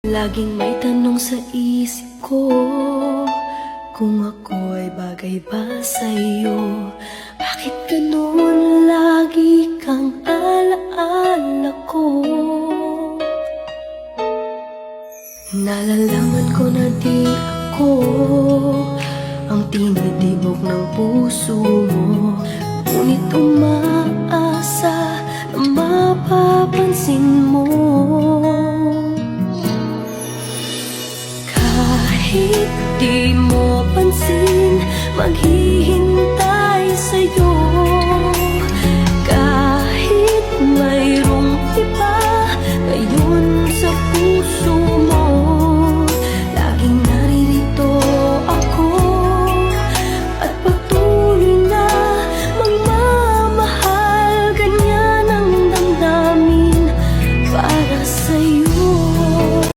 Laging may tanong sa isip ko, kung ako ay bagay ba sa'yo? Bakit ganun lagi kang alaala ko? Nalalaman ko na di ako ang tinitibok ng puso mo, ngunit umaasa na mapapansin mo. Kahit di mo pansin, maghihintay sa'yo